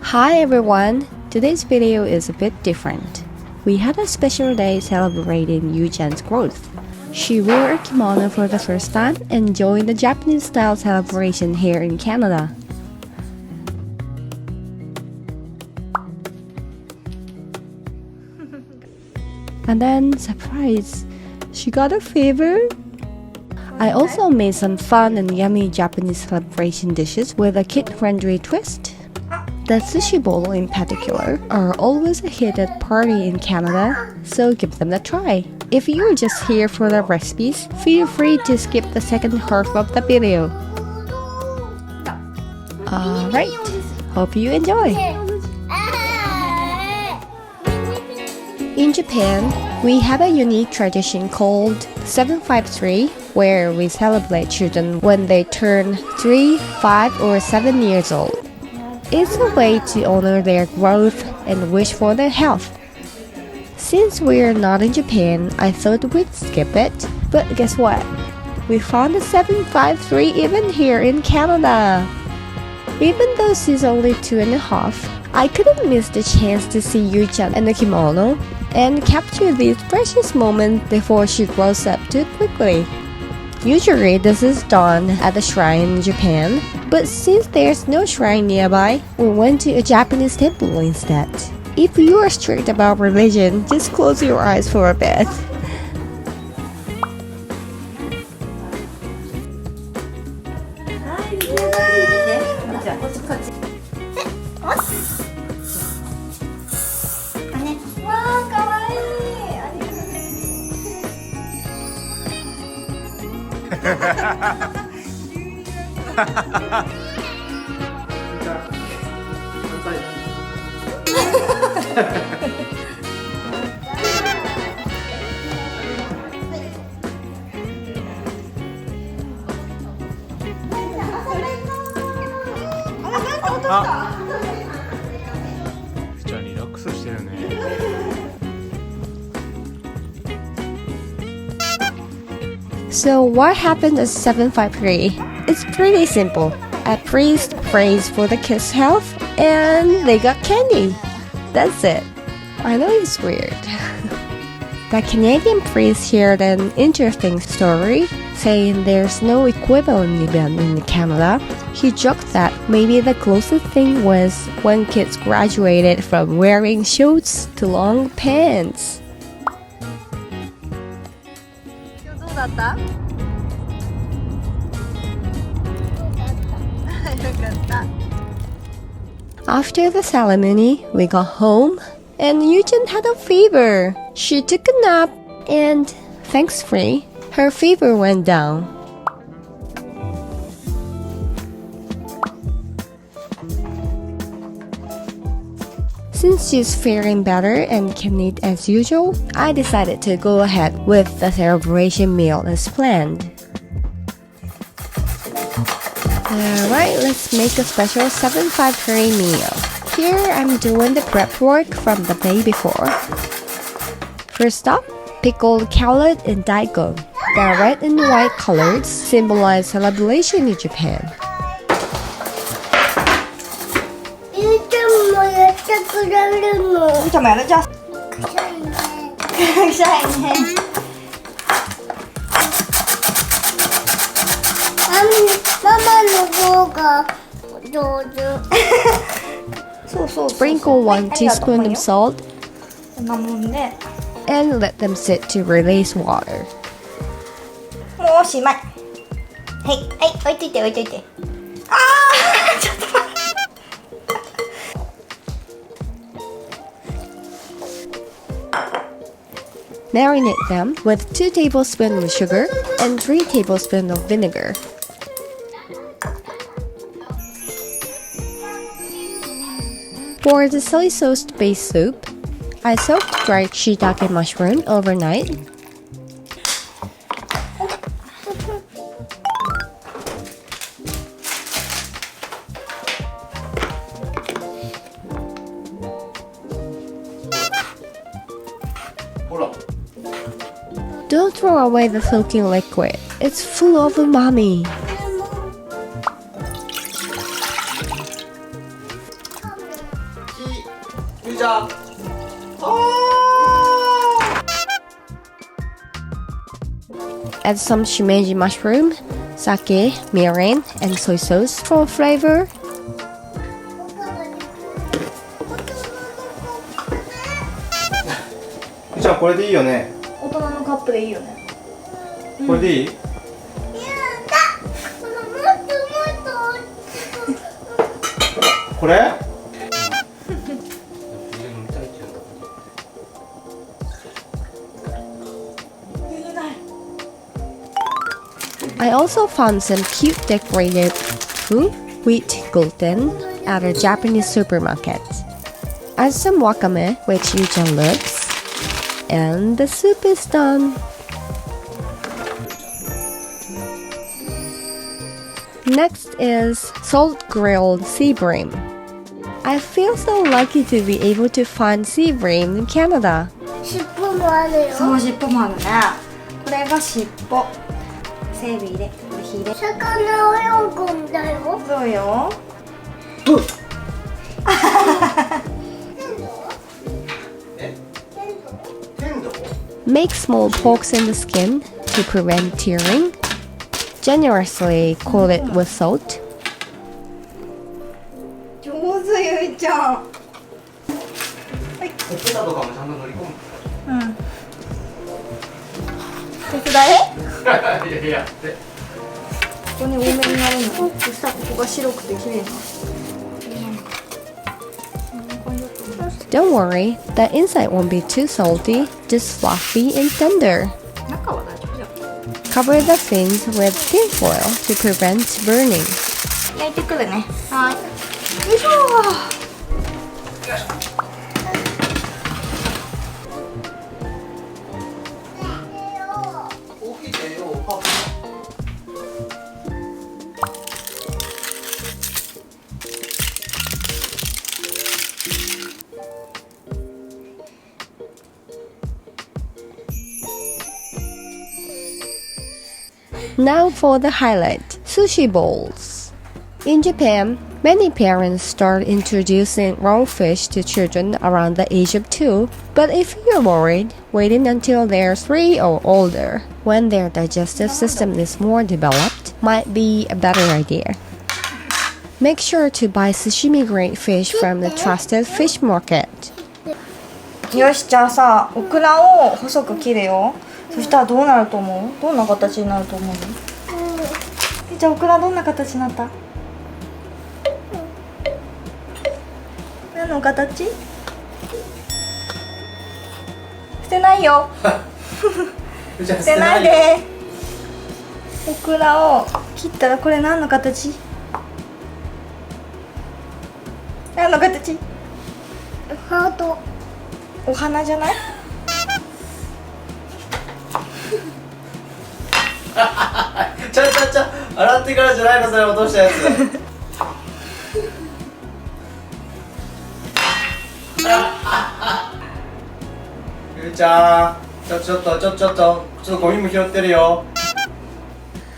Hi everyone! Today's video is a bit different. We had a special day celebrating Yu-chan's growth. She wore a kimono for the first time and joined the Japanese-style celebration here in Canada. And then, surprise! She got a fever? I also made some fun and yummy Japanese celebration dishes with a kid-friendly twist. The sushi bowl in particular are always a hit at party in Canada, so give them a try. If you're just here for the recipes, feel free to skip the second half of the video. Alright, hope you enjoy! In Japan, we have a unique tradition called 753, where we celebrate children when they turn 3, 5, or 7 years old. It's a way to honor their growth and wish for their health. Since we're not in Japan, I thought we'd skip it, but guess what? We found a 753 even here in Canada! Even though she's only 2.5, I couldn't miss the chance to see Yu-chan in the kimono and capture these precious moments before she grows up too quickly. Usually this is done at the shrine in Japan, but since there's no shrine nearby, we went to a Japanese temple instead. If you are strict about religion, just close your eyes for a bit. So what happened at 753? It's pretty simple. A priest prays for the kids' health and they got candy. That's it. I know it's weird. The Canadian priest shared an interesting story, saying there's no equivalent event in Canada. He joked that maybe the closest thing was when kids graduated from wearing shorts to long pants. After the ceremony, we got home and Yu-chan had a fever. She took a nap and, thankfully, her fever went down. Since she's feeling better and can eat as usual, I decided to go ahead with the celebration meal as planned. Alright, let's make a special 753 meal. Here I'm doing the prep work from the day before. First up, pickled carrot and daikon. The red and white colors symbolize celebration in Japan. Sprinkle 1 teaspoon of salt and let them sit to release water. Marinate them with 2 tablespoons of sugar and 3 tablespoons of vinegar. For the soy sauce based soup, I soaked dried shiitake mushroom overnight. Don't throw away the soaking liquid. It's full of umami. ちゃ。Add some shimeji mushroom, sake, mirin, and soy sauce for flavor. じゃあこれでいいよね。大人のカップでいいよね。これでいい？これ？ I also found some cute decorated fruit with gluten at a Japanese supermarket. Add some wakame, which Yu-chan loves, and the soup is done. Next is salt grilled sea bream. I feel so lucky to be able to find sea bream in Canada. 尻尾もあるよ。そう、尻尾もあるね。これが尻尾。背びれ、これひれ。魚を泳ぐんだよ。そうよ。Make small pokes in the skin to prevent tearing. Generously coat it with salt. 上手、ゆいちゃん。ほっぺたとかもちゃんと乗り込む。うん。手伝え？いやいや、で。ここに多めになるの。そしたらここが白くて綺麗な。Don't worry, the inside won't be too salty, just fluffy and tender. 中は大丈夫じゃん。 Cover the fins with tin foil to prevent burning. 焼いてくるね。はい。よいしょ大きい手をパパ。Now for the highlight, sushi bowls. In Japan, many parents start introducing raw fish to children around the age of 2, but if you're worried, waiting until they're 3 or older, when their digestive system is more developed, might be a better idea. Make sure to buy sashimi-grade fish from the trusted fish market. よし、じゃあさ、オクラを細く切るよ。そしたらどうなると思う？どんな形になると思う？じゃあオクラどんな形になった？何の形？捨てないよ。捨てないで。オクラを切ったらこれ何の形？何の形？ハート。お花じゃない？ちゃ洗ってからじゃないのそれ落としたやつ。ゆうちゃん、ちょっとゴミも拾ってるよ。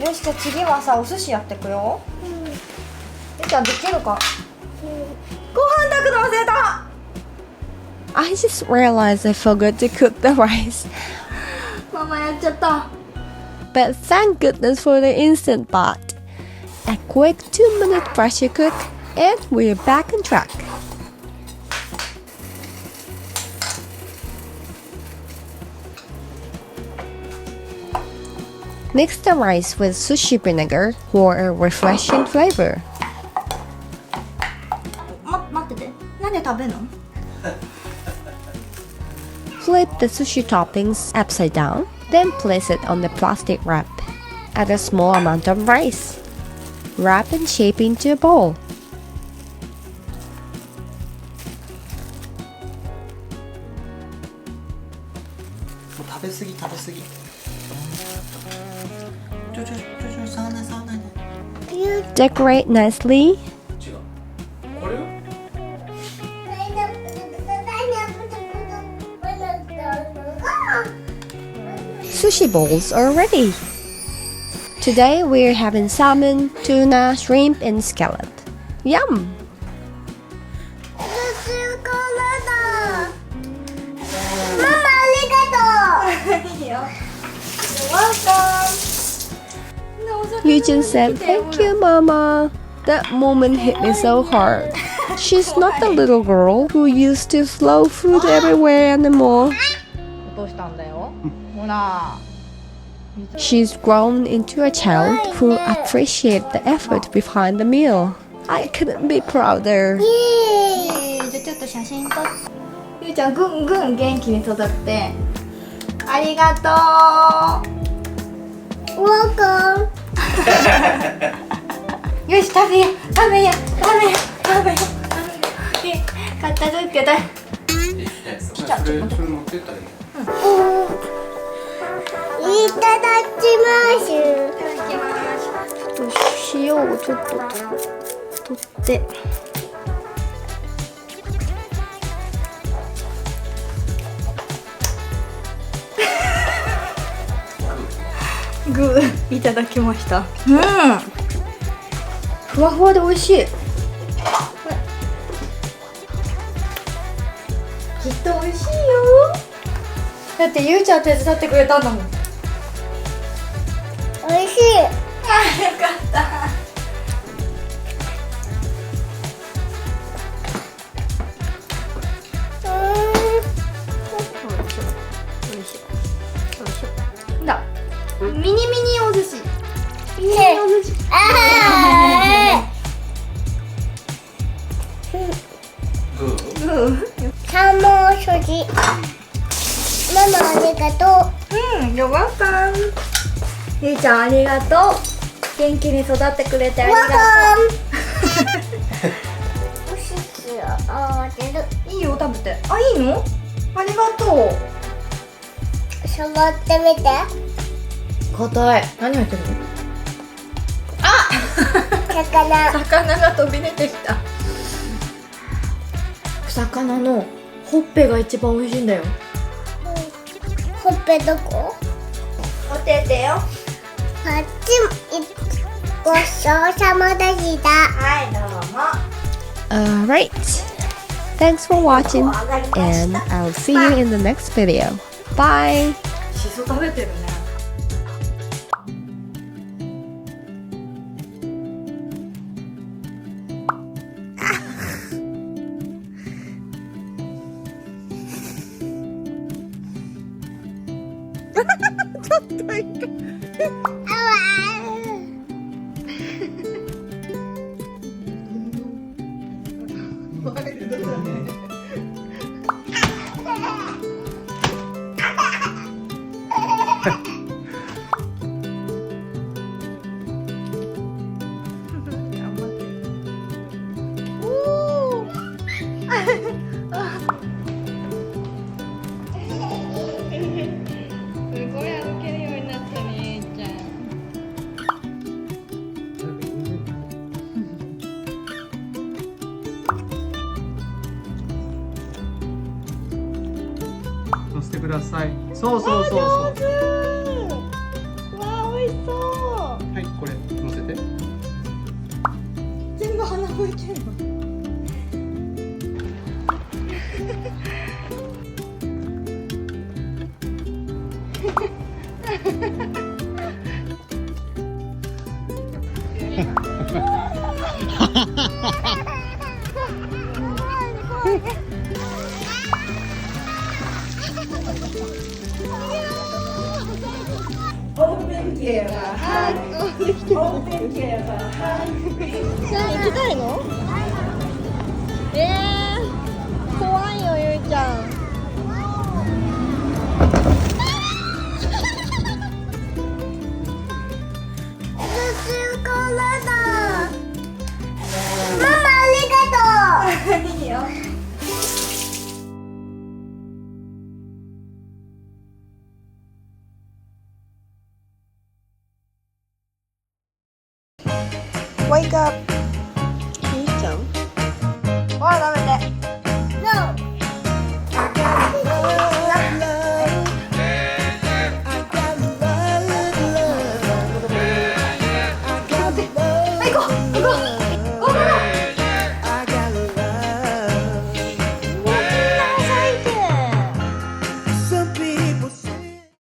よし、じゃあ次はさ、お寿司やってくよ。ゆうちゃんできるか？ご飯炊くの忘れた。I just realized I forgot to cook the rice. ママやっちゃった。But thank goodness for the Instant Pot. A quick 2-minute pressure cook and we're back on track. Mix the rice with sushi vinegar for a refreshing flavor. 待ってて。なんで食べんの？ Flip the sushi toppings upside down, then place it on the plastic wrap. Add a small amount of rice. Wrap and shape into a bowl. 食べ過ぎ。触らない。Decorate nicely. 違う。これよ。Sushi bowls are ready. Today we're having salmon, tuna, shrimp, and scallop. Yum! Yujin said, "Thank you, Mama." That moment hit me so hard. She's not the little girl who used to throw food everywhere anymore. 落としたんだよ。ほら。 She's grown into a child who appreciates the effort behind the meal. I couldn't be prouder. じゃあちょっと写真撮って。ゆうちゃんぐんぐん元気に育ってありがとう。Welcome. よし食べよ食べよ食べよ食べよ。片付けたい。それ持ってったらいい。いただきます。いただきます。ちょっと塩をちょっと取って。グーいただきました。ふわふわで美味しい。きっと美味しいよ。だってゆうちゃん手伝ってくれたんだもん。おいしい。あ、よかった。だ。ミニミニお寿司。ミニミニお寿司。あグー。サーモン寿司。ママありがとう。よかった。ゆいちゃんありがとう。元気に育ってくれてありがと Welcome. おしつあげる。う。いいよ食べて。あ、いいの？ありがとう。触ってみて。硬い。何入ってるの？魚。魚が飛び出てきた。魚のほっぺが一番美味しいんだよ。ほっぺどこ？お手手よ。こっちもごちそうさまでした。はい、どうも。Alright. Thanks for watching, and I'll see you in the next video. Bye! しそ食べてるね。すごい歩けるようになったね、ゆいちゃん。乗せてください。そうそうそうそう。わあ、美味しそう。はい、これ乗せて。全部鼻向いてるの。行きたいの？怖いよ、ゆいちゃん。ママありがとう。いいよ。Wake up. わあ、ダメ。